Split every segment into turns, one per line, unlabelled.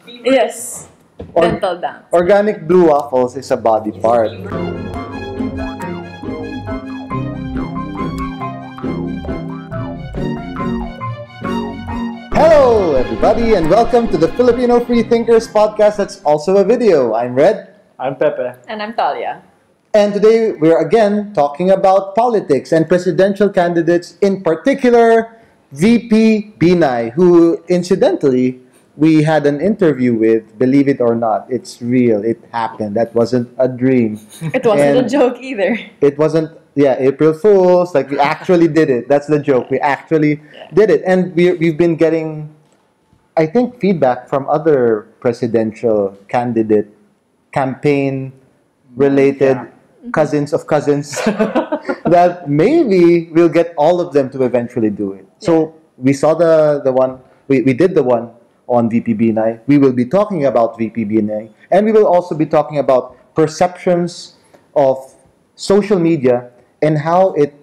Yes. Dental dance.
Organic blue waffles is a body part. Hello, everybody, and welcome to the Filipino Free Thinkers podcast that's also a video. I'm Red.
I'm Pepe.
And I'm Talia.
And today we're again talking about politics and presidential candidates, in particular VP Binay, who incidentally we had an interview with. Believe it or not, it's real. It happened. That wasn't a dream.
It wasn't
And
a joke either.
it wasn't, yeah, April Fools. Like, we actually did it. That's the joke. We actually did it. And we've been getting, I think, feedback from other presidential candidate campaign related cousins of cousins that maybe we'll get all of them to eventually do it. So we saw the one, we did the one on VP Binay. We will be talking about VP Binay, and we will also be talking about perceptions of social media and how it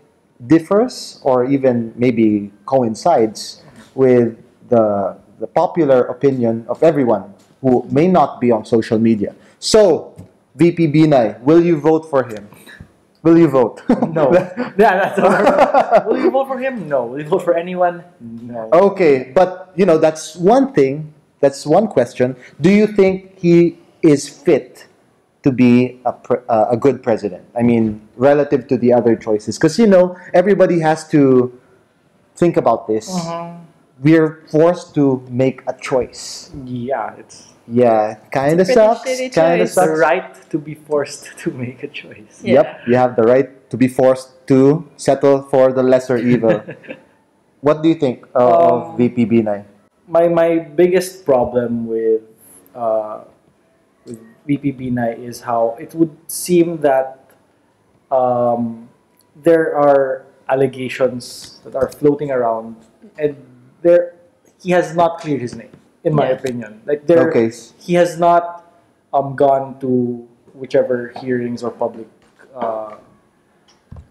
differs or even maybe coincides with the popular opinion of everyone who may not be on social media. So, VP Binay, will you vote for him? Will you vote?
No. That's all. Will you vote for him? No. Will you vote for anyone? No.
Okay, but you know, that's one thing. That's one question. Do you think he is fit to be a good president? I mean, relative to the other choices, because you know everybody has to think about this. We're forced to make a choice.
Yeah, it's
Kind of
Pretty
sucks.
shitty
Kind of
choice.
the
sucks.
right to be forced to make a choice.
Yeah.
Yep, you have the right to be forced to settle for the lesser evil. What do you think of VP Binay?
My biggest problem with VP Binay is how it would seem that there are allegations that are floating around, and he has not cleared his name, in my opinion. Like he has not gone to whichever hearings or public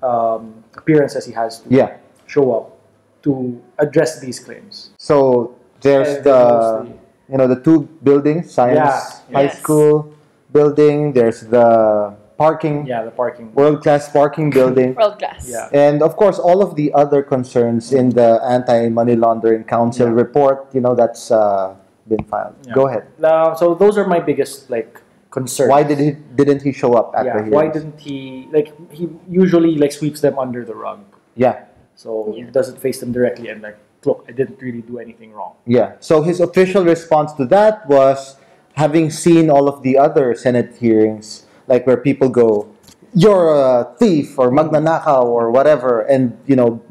appearances he has to show up to address these claims.
So there's
And
the
mostly-
the two buildings, Science High
Yes.
School building. There's the parking,
the parking.
world-class parking building.
World class.
Yeah.
And of course, all of the other concerns in the Anti-Money Laundering Council report, that's been filed.
Yeah.
Go ahead.
So those are my biggest concerns.
Why didn't he show up at the hearings?
Why didn't he he usually sweeps them under the rug,
Yeah,
so he doesn't face them directly and look, I didn't really do anything wrong.
yeah. So his official response to that was, having seen all of the other Senate hearings, like where people go, "You're a thief" or "magnanakaw" or whatever, and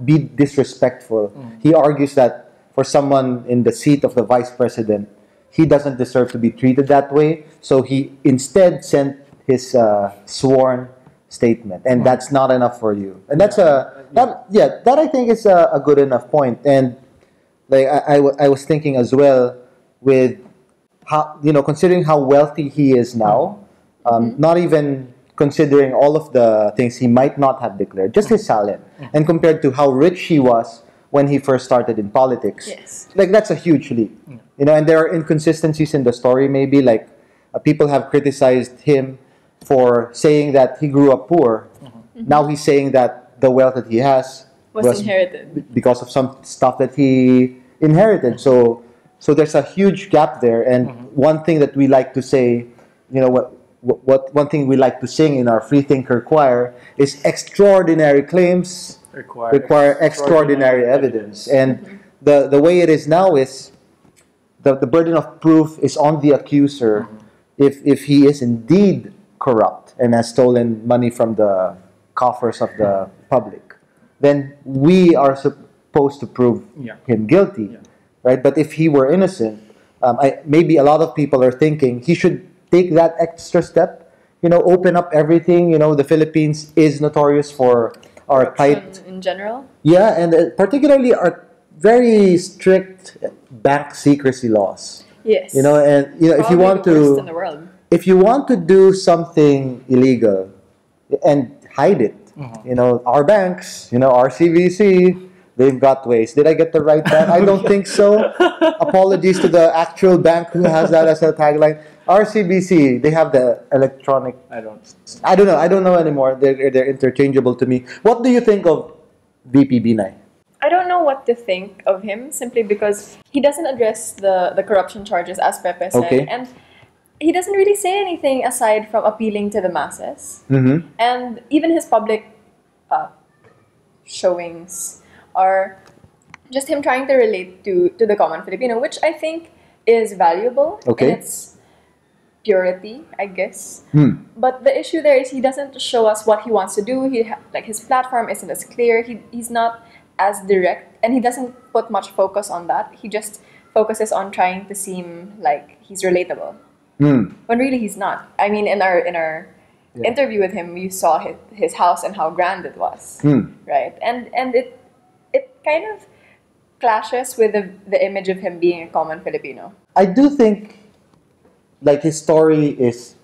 be disrespectful. He argues that for someone in the seat of the vice president, he doesn't deserve to be treated that way. So he instead sent his sworn statement, and that's not enough for you. And that's that I think is a good enough point. And I was thinking as well with how considering how wealthy he is now, not even considering all of the things he might not have declared, just his salary, and compared to how rich he was when he first started in politics.
Yes.
That's a huge leap. And there are inconsistencies in the story, maybe, people have criticized him for saying that he grew up poor. Now he's saying that the wealth that he has
Was inherited.
because of some stuff that he inherited. So there's a huge gap there. And one thing that we like to say, one thing we like to sing in our free thinker choir is extraordinary claims require extraordinary evidence. And the way it is now is the burden of proof is on the accuser. If he is indeed corrupt and has stolen money from the coffers of the public, then we are supposed to prove him guilty, right? But if he were innocent, maybe a lot of people are thinking he should take that extra step, open up everything. The Philippines is notorious for our tight,
in general.
and particularly our very strict bank secrecy laws.
Yes.
And if you
Probably
want
the worst in
to,
the world.
if you want to do something illegal and hide it, our banks, our CVC, They've got ways. Did I get the right bank? I don't think so. Apologies to the actual bank who has that as a tagline. RCBC, they have the electronic. I don't know. I don't know anymore. They're interchangeable to me. What do you think of VP Binay?
I don't know what to think of him simply because he doesn't address the corruption charges, as Pepe said.
Okay.
And he doesn't really say anything aside from appealing to the masses.
Mm-hmm.
And even his public showings are just him trying to relate to the common Filipino, which I think is valuable
Okay.
in its purity, I guess.
Hmm.
But the issue there is he doesn't show us what he wants to do. Like his platform isn't as clear. He's not as direct, and he doesn't put much focus on that. He just focuses on trying to seem like he's relatable, when really he's not. I mean, in our interview with him, you saw his house and how grand it was, right? And it kind of clashes with the image of him being a common Filipino.
I do think, like, his story is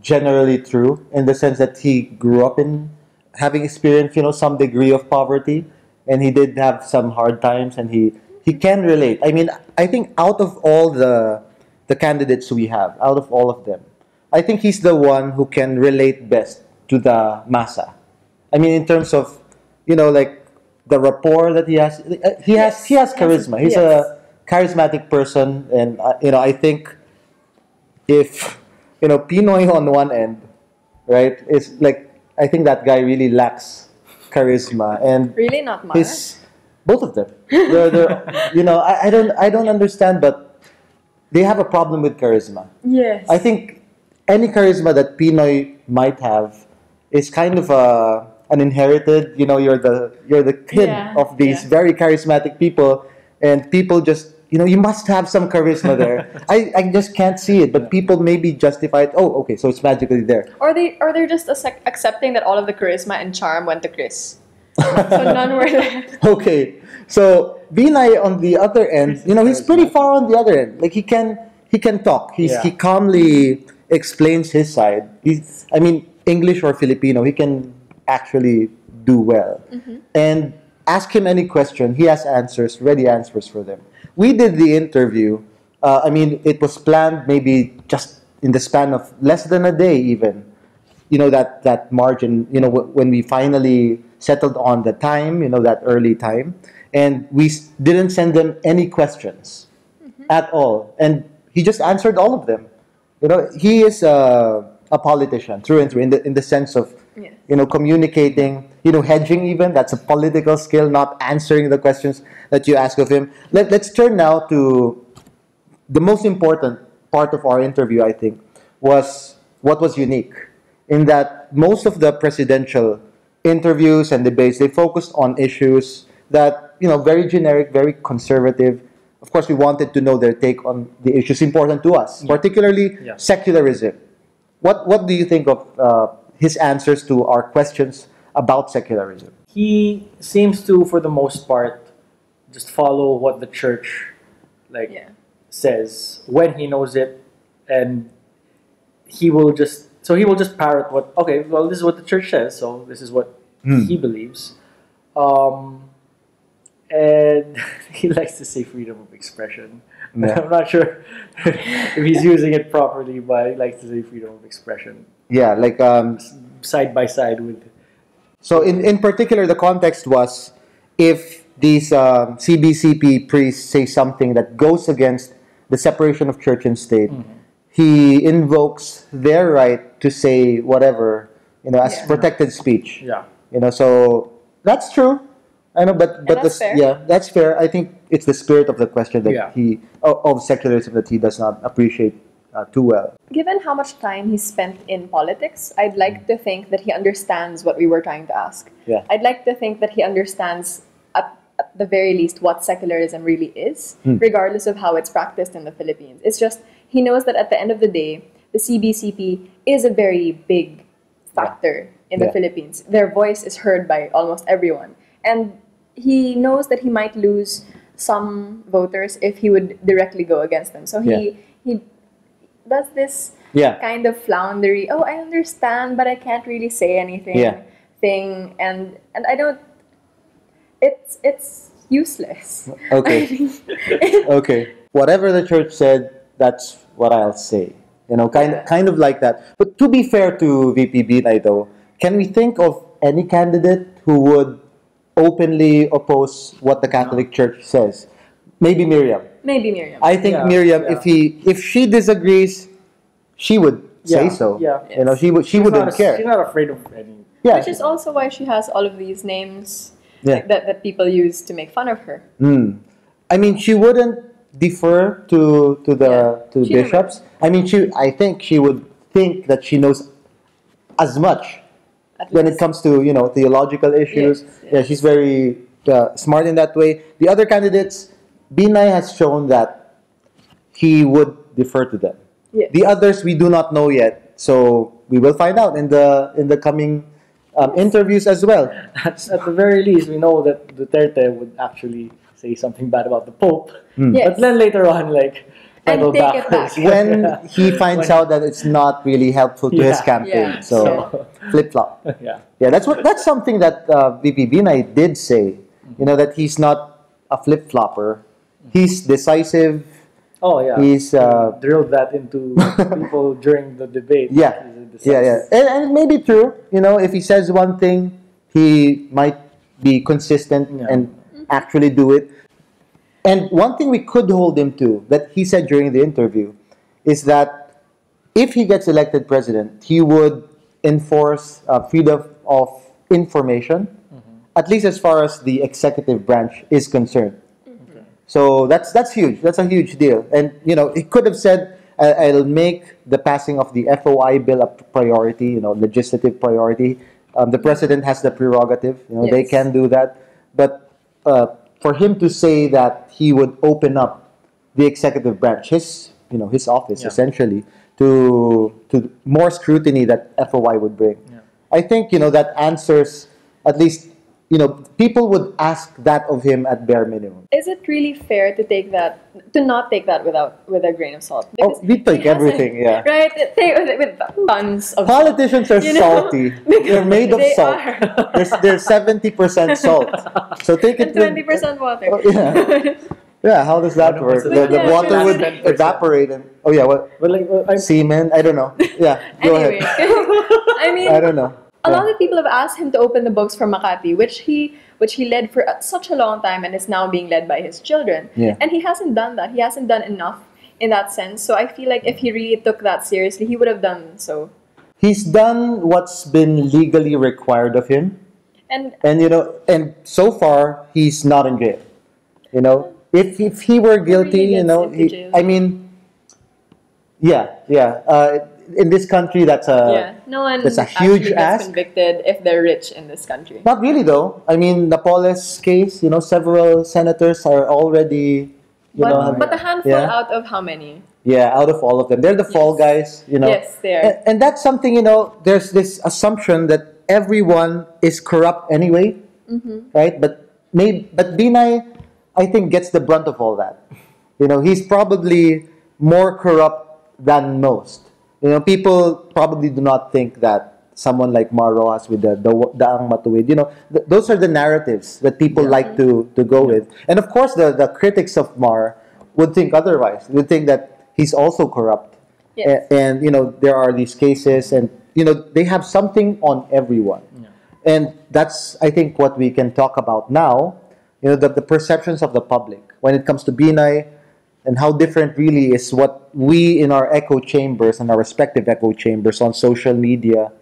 generally true in the sense that he grew up in having experienced, some degree of poverty, and he did have some hard times, and he can relate. I mean, I think out of all the candidates we have, out of all of them, I think he's the one who can relate best to the masa. I mean, in terms of, like, the rapport that he has. He has charisma. He's a charismatic person, and I think if Pinoy on one end, right, is like, I think that guy really lacks charisma, and
Really not Mara?
both of them. They're I don't understand, but they have a problem with charisma.
Yes.
I think any charisma that Pinoy might have is kind of an inherited. You're the kid of these very charismatic people, and people just you must have some charisma there. I just can't see it, but people maybe justify it. Oh, okay, so it's magically there.
Or they're just accepting that all of the charisma and charm went to Chris. So none were left.
Okay, so Binay on the other end, he's pretty far on the other end. Like, he can talk. He calmly explains his side. English or Filipino, he can actually do well. Mm-hmm. And ask him any question, he has ready answers for them. We did the interview. It was planned maybe just in the span of less than a day, even. That margin. When we finally settled on the time. That early time, and we didn't send them any questions at all, and he just answered all of them. He is a politician through and through, in the sense of communicating, hedging even. That's a political skill, not answering the questions that you ask of him. Let's turn now to the most important part of our interview, I think, was what was unique. In that most of the presidential interviews and debates, they focused on issues that, very generic, very conservative. Of course, we wanted to know their take on the issues important to us, particularly secularism. What do you think of his answers to our questions about secularism?
He seems to, for the most part, just follow what the church says when he knows it, and he will just parrot this is what the church says, so this is what he believes. And he likes to say freedom of expression. Yeah. I'm not sure if he's using it properly, but he likes to say freedom of expression.
Yeah, like
side by side with.
So in particular, the context was, if these CBCP priests say something that goes against the separation of church and state, he invokes their right to say whatever, as protected speech.
Yeah.
So that's true. I know, but
that's fair.
That's fair. I think it's the spirit of the question that of secularism that he does not appreciate too well.
Given how much time he spent in politics, I'd like to think that he understands what we were trying to ask.
Yeah.
I'd like to think that he understands, at the very least, what secularism really is, regardless of how it's practiced in the Philippines. It's just, he knows that at the end of the day, the CBCP is a very big factor in the Philippines. Their voice is heard by almost everyone. And he knows that he might lose some voters if he would directly go against them. So he does this kind of floundery, I understand, but I can't really say anything thing. And I don't, it's useless.
Okay.
I mean,
Okay. Whatever the church said, that's what I'll say. You know, kind of like that. But to be fair to VP Binay though, can we think of any candidate who would openly oppose what the Catholic Church says? Maybe Miriam.
maybe Miriam.
I think
Yeah,
Miriam,
yeah.
if she disagrees, she would say so.
Yeah.
You know, she
She's
wouldn't
not,
care.
She's not afraid of any.
Yeah.
Which is also why she has all of these names
Yeah.
that people use to make fun of her.
I mean, she wouldn't defer to
She never-
bishops. I mean, I think she would think that she knows as much
At
when it
least.
comes to theological issues.
Yes,
Yeah, she's very smart in that way. The other candidates, Binay has shown that he would defer to them.
Yes.
The others we do not know yet, so we will find out in the coming interviews as well.
At the very least, we know that Duterte would actually say something bad about the Pope.
Yes.
But then later on, like,
And
pedal
take it
backwards.
back.
When he finds out that it's not really helpful to his
Yeah.
campaign,
Yeah.
so flip flop.
Yeah.
Yeah, that's something that VP Binay did say. You know that he's not a flip flopper. He's decisive.
Oh yeah.
He's
He drilled that into people during the debate.
yeah,
He's a
yeah. And it may be true. You know, if he says one thing, he might be consistent
Yeah.
and actually do it. And one thing we could hold him to that he said during the interview is that if he gets elected president, he would enforce freedom of information, at least as far as the executive branch is concerned. So that's huge. That's a huge deal. And he could have said, "I'll make the passing of the FOI bill a priority. Legislative priority. The president has the prerogative. They
Yes.
can do that." But for him to say that he would open up the executive branch, his office
Yeah.
essentially, to more scrutiny that FOI would bring, I think that answers at least. People would ask that of him at bare minimum.
Is it really fair to not take that with a grain of salt?
Oh, we take
he hasn't-
everything, yeah.
Right? Take with tons of
Politicians are
You know?
salty. They're made of
They
salt.
are.
They're 70% salt. So take it
and 20% water.
Oh, yeah. Yeah, how does that work? The
Yeah,
water
sure.
would evaporate and what?
But like,
Semen? I don't know. Yeah, go
Anyway,
ahead.
I mean,
I don't know.
a lot of people have asked him to open the books for Makati, which he led for such a long time and is now being led by his children.
Yeah.
And he hasn't done that. He hasn't done enough in that sense. So I feel like if he really took that seriously, he would have done so.
He's done what's been legally required of him.
And
And so far he's not in jail. If he were guilty,
really gets into jail.
I mean, yeah. In this country, that's
no one
that's a
actually
huge
gets
ask.
convicted if they're rich in this country.
Not really though. I mean, Napoles case, several senators are already,
But a handful
yeah.
out of how many?
Yeah, out of all of them. They're the fall guys,
Yes, they are.
And that's something, there's this assumption that everyone is corrupt anyway, right? But Binay, I think, gets the brunt of all that. He's probably more corrupt than most. People probably do not think that someone like Mar Rojas with the Daang Matuwid, those are the narratives that people like to go with. And of course, the critics of Mar would think otherwise. Would think that he's also corrupt.
Yes.
And there are these cases, and they have something on everyone. And that's, I think, what we can talk about now. The perceptions of the public when it comes to Binay, and how different really is what we in our echo chambers and our respective echo chambers on social media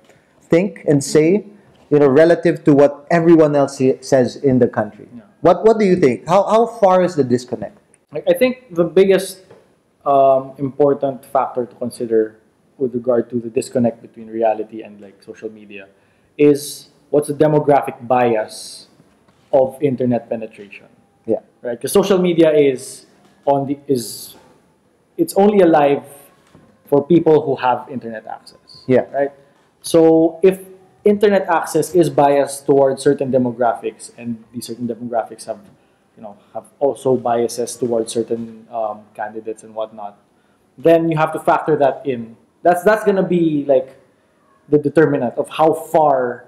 think and say, relative to what everyone else says in the country.
Yeah.
What do you think? How far is the disconnect?
I think the biggest important factor to consider with regard to the disconnect between reality and like social media is what's the demographic bias of internet penetration,
Yeah.
right? Because social media is it's only alive for people who have internet access.
Yeah.
Right. So if internet access is biased towards certain demographics, and these certain demographics have also biases towards certain candidates and whatnot, then you have to factor that in. That's gonna be like the determinant of how far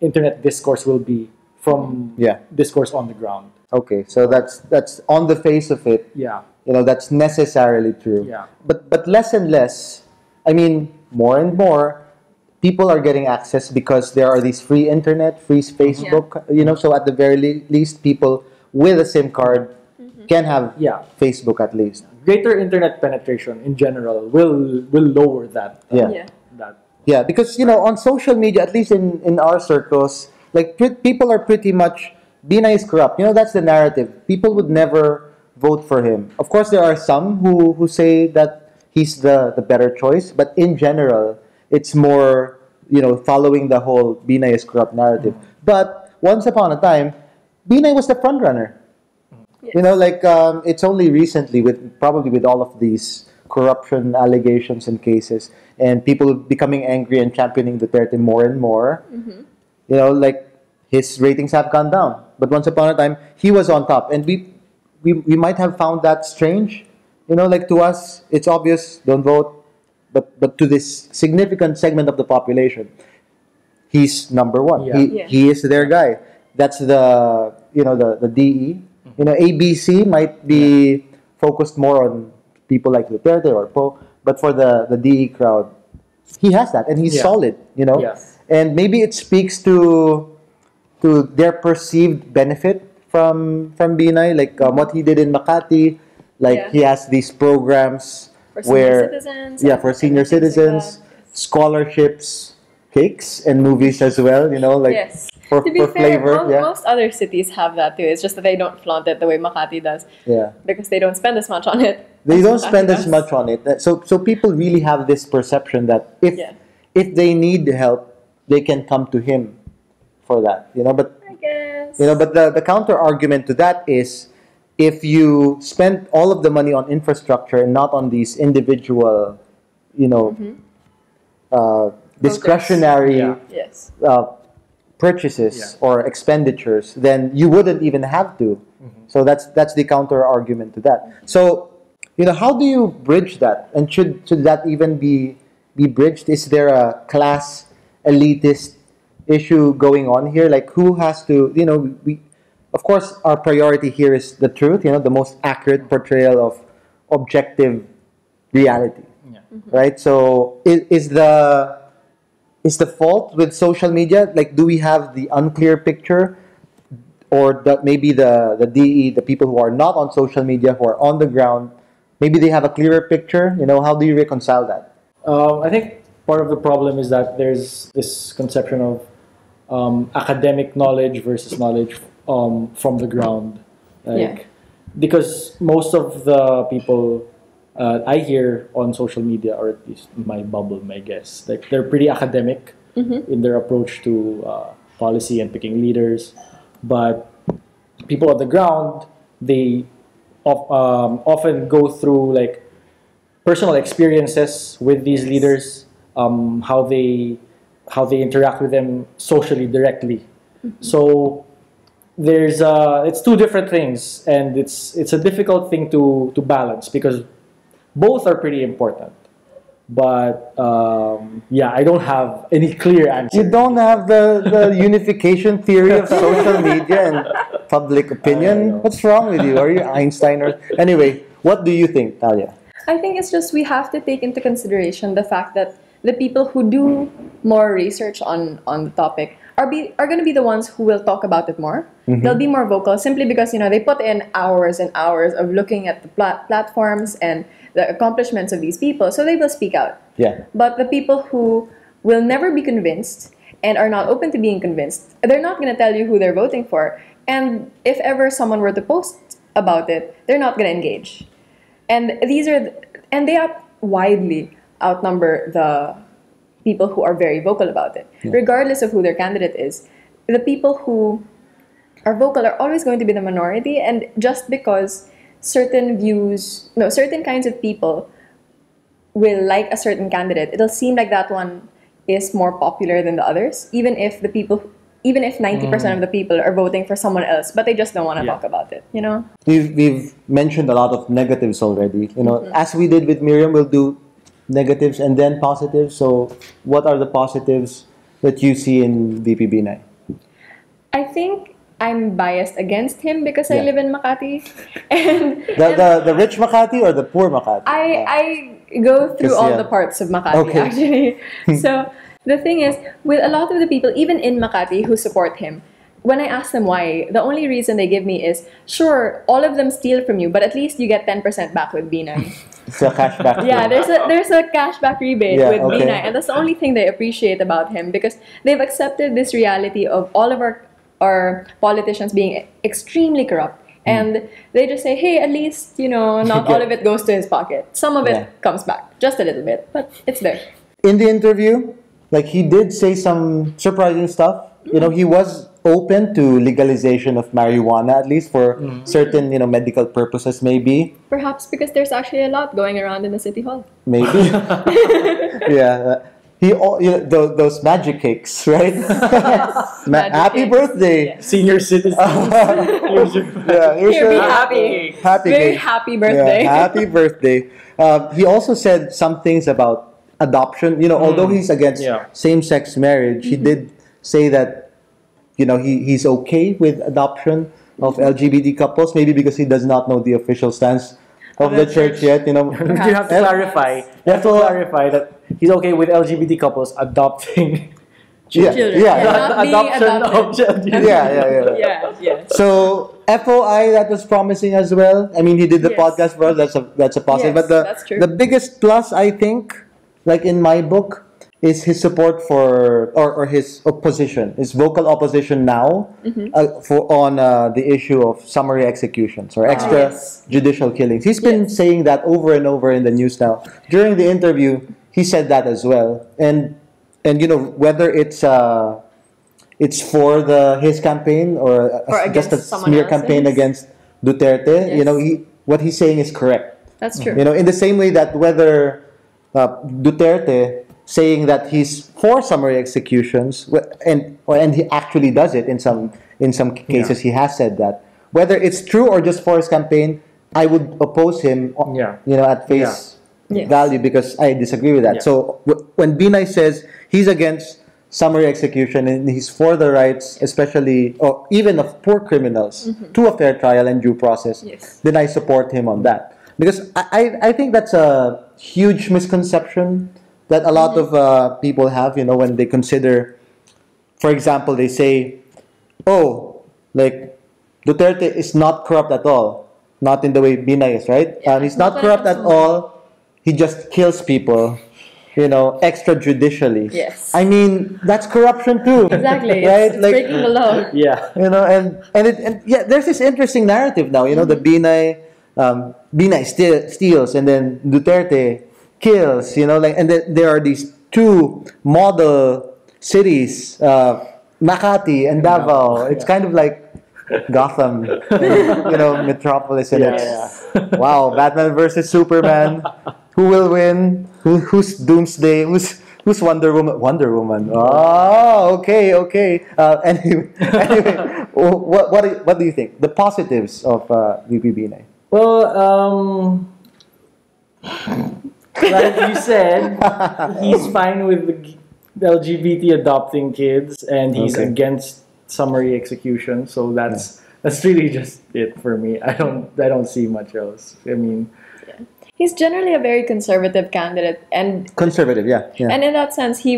internet discourse will be from discourse on the ground.
Okay, so that's on the face of it.
Yeah.
That's necessarily true.
Yeah.
But less and less, I mean, more and more, people are getting access because there are these free internet, free Facebook, so at the very least, people with a SIM card can have Facebook at least.
Greater internet penetration in general will lower that.
Yeah, because on social media, at least in our circles, like people are pretty much Binay is corrupt. That's the narrative. People would never vote for him. Of course, there are some who say that he's the better choice, but in general, it's more following the whole Binay is corrupt narrative. But once upon a time, Binay was the front runner. Yes. It's only recently probably with all of these corruption allegations and cases and people becoming angry and championing Duterte more and more, his ratings have gone down. But once upon a time, he was on top. And we might have found that strange. To us, it's obvious, don't vote. But to this significant segment of the population, he's number one.
Yeah.
He is their guy. That's the DE. ABC might be focused more on people like Duterte or Poe, but for the DE crowd, he has that, and he's solid.
Yes.
And maybe it speaks to their perceived benefit from Binay, what he did in Makati. He has these programs
for senior citizens.
For senior citizens, scholarships, cakes, and movies as well.
Yes.
For
to be fair,
flavor.
Most other cities have that too. It's just that they don't flaunt it the way Makati does.
Yeah.
Because they don't spend as much on it.
They don't spend as much on it. So people really have this perception that if they need help, they can come to him for that. But
I guess.
But the counter argument to that is if you spend all of the money on infrastructure and not on these individual, discretionary purchases or expenditures, then you wouldn't even have to. So that's the counter argument to that. So how do you bridge that? And should that even be bridged? Is there a class elitist issue going on here? Who has to? We of course our priority here is the truth. The most accurate portrayal of objective reality.
Yeah.
Right. So is the fault with social media? Do we have the unclear picture, or maybe the DE, the people who are not on social media, who are on the ground, maybe they have a clearer picture? How do you reconcile that?
I think part of the problem is that there's this conception of academic knowledge versus knowledge from the ground. Because most of the people I hear on social media, or at least in my bubble, my guess, they're pretty academic in their approach to policy and picking leaders. But people on the ground, they often go through personal experiences with these leaders, how they interact with them socially directly. So it's two different things, and it's a difficult thing to balance because both are pretty important. But I don't have any clear answer.
You don't have the unification theory of social media and public opinion? What's wrong with you? Are you Einstein? Anyway, what do you think, Talia?
I think it's just we have to take into consideration the fact that the people who do more research on the topic are going to be the ones who will talk about it more. They'll be more vocal simply because they put in hours and hours of looking at the platforms and the accomplishments of these people, so they will speak out.
Yeah.
But the people who will never be convinced and are not open to being convinced, they're not going to tell you who they're voting for. And if ever someone were to post about it, they're not going to engage. And they widely outnumber the people who are very vocal about it. Regardless of who their candidate is, the people who are vocal are always going to be the minority, and just because certain kinds of people will like a certain candidate, it'll seem like that one is more popular than the others, even if 90% of the people are voting for someone else, but they just don't want to talk about it,
We've mentioned a lot of negatives already. As we did with Miriam, we'll do negatives and then positives. So what are the positives that you see in VP Binay?
I think I'm biased against him because I
Yeah.
live in Makati, and
The rich Makati or the poor Makati?
I go through
'Cause,
all
yeah.
the parts of Makati
Okay.
actually. So the thing is, with a lot of the people, even in Makati, who support him, when I ask them why, the only reason they give me is, sure, all of them steal from you, but at least you get 10% back with Binay.
It's a cashback.
Yeah,
thing.
there's a cashback rebate
Yeah,
with
okay.
Binay, and that's the only thing they appreciate about him because they've accepted this reality of all of our politicians being extremely corrupt. And they just say, hey, at least, not all of it goes to his pocket. Some of
Yeah.
it comes back, just a little bit, but it's there.
In the interview, like he did say some surprising stuff. He was open to legalization of marijuana, at least for certain, medical purposes, maybe.
Perhaps because there's actually a lot going around in the city hall.
Maybe. Yeah. Those magic cakes, right?
Magic
Happy
cakes.
birthday.
Yes.
Senior citizens. Here's your-
Yeah, here's
Here, be
your-
happy.
Happy
Very
cake.
happy birthday.
Yeah, happy birthday. He also said some things about adoption. Although he's against
Yeah.
same-sex marriage, he did say that, he's okay with adoption of LGBT couples, maybe because he does not know the official stance of the church yet.
You have to clarify. You have to clarify that he's okay with LGBT couples adopting
Yeah,
Children.
yeah,
Not being
adoption of
adopted.
children.
Yeah, yeah.
So FOI, that was promising as well. I mean, he did the
Yes.
podcast for us. That's a positive.
Yes,
but
that's true.
the biggest plus, I think, like in my book, is his support for or his opposition, his vocal opposition now on the issue of summary executions or extrajudicial killings. He's been saying that over and over in the news now. During the interview, he said that as well, and whether it's for his campaign or just a
against someone
smear campaign
else's.
against Duterte.
Yes.
What he's saying is correct.
That's true.
In the same way that whether Duterte saying that he's for summary executions and he actually does it in some cases, he has said that. Whether it's true or just for his campaign, I would oppose him. At face
Yes.
value because I disagree with that.
Yeah.
So when Binay says he's against summary execution and he's for the rights, especially or even of poor criminals, to a fair trial and due process,
Yes.
then I support him on that. Because I think that's a huge misconception that a lot of people have, when they consider, for example, they say, oh, like, Duterte is not corrupt at all. Not in the way Binay is, right?
Yeah,
He's not
not
corrupt
like
at all. He just kills people, extrajudicially.
Yes.
I mean, that's corruption too.
Exactly.
Right?
It's breaking the law.
Yeah.
And there's this interesting narrative now. The Binay steals, and then Duterte kills. And then there are these two model cities, Makati and Davao. It's kind of like Gotham, metropolis, and wow, Batman versus Superman. Who will win? Who's Doomsday? Who's Wonder Woman? Wonder Woman. Oh, okay. Anyway, what do you think? The positives of VP Binay?
Well, like you said, he's fine with the LGBT adopting kids, and he's against summary execution. So that's really just it for me. I don't see much else. I mean,
He's generally a very conservative candidate, and
Conservative, yeah.
and in that sense, he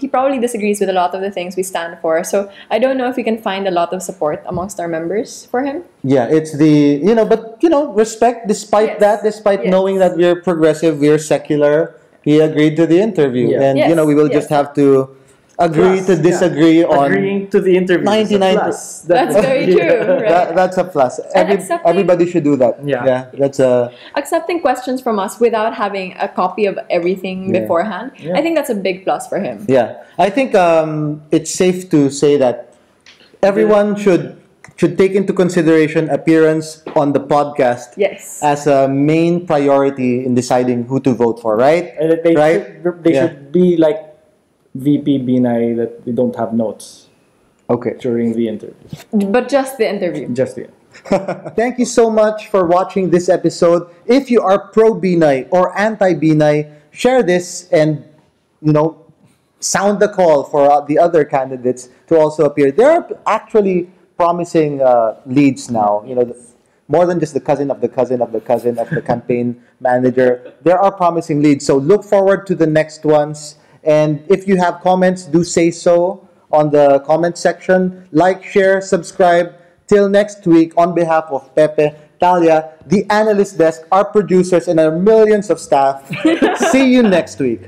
probably disagrees with a lot of the things we stand for. So I don't know if we can find a lot of support amongst our members for him.
Yeah, it's respect despite that, despite knowing that we're progressive, we're secular. He agreed to the interview, and we will just have to agree to disagree on
agreeing to the interview.
99%.
That's very true, right?
That's a plus.
And accepting-
Everybody should do that.
Yeah.
That's a
Accepting questions from us without having a copy of everything beforehand, I think that's a big plus for him.
yeah. I think it's safe to say that everyone should take into consideration appearance on the podcast
Yes.
as a main priority in deciding who to vote for, right?
And they
Right?
should be like VP Binay, that they don't have notes
Okay.
during the interview.
But just the interview.
Just the
Thank you so much for watching this episode. If you are pro Binay or anti Binay, share this and sound the call for the other candidates to also appear. There are actually promising leads now. You know, more than just the cousin of the cousin of the cousin of the campaign manager. There are promising leads. So look forward to the next ones. And if you have comments, do say so on the comment section. Like, share, subscribe. Till next week, on behalf of Pepe, Talia, the analyst desk, our producers, and our millions of staff, see you next week.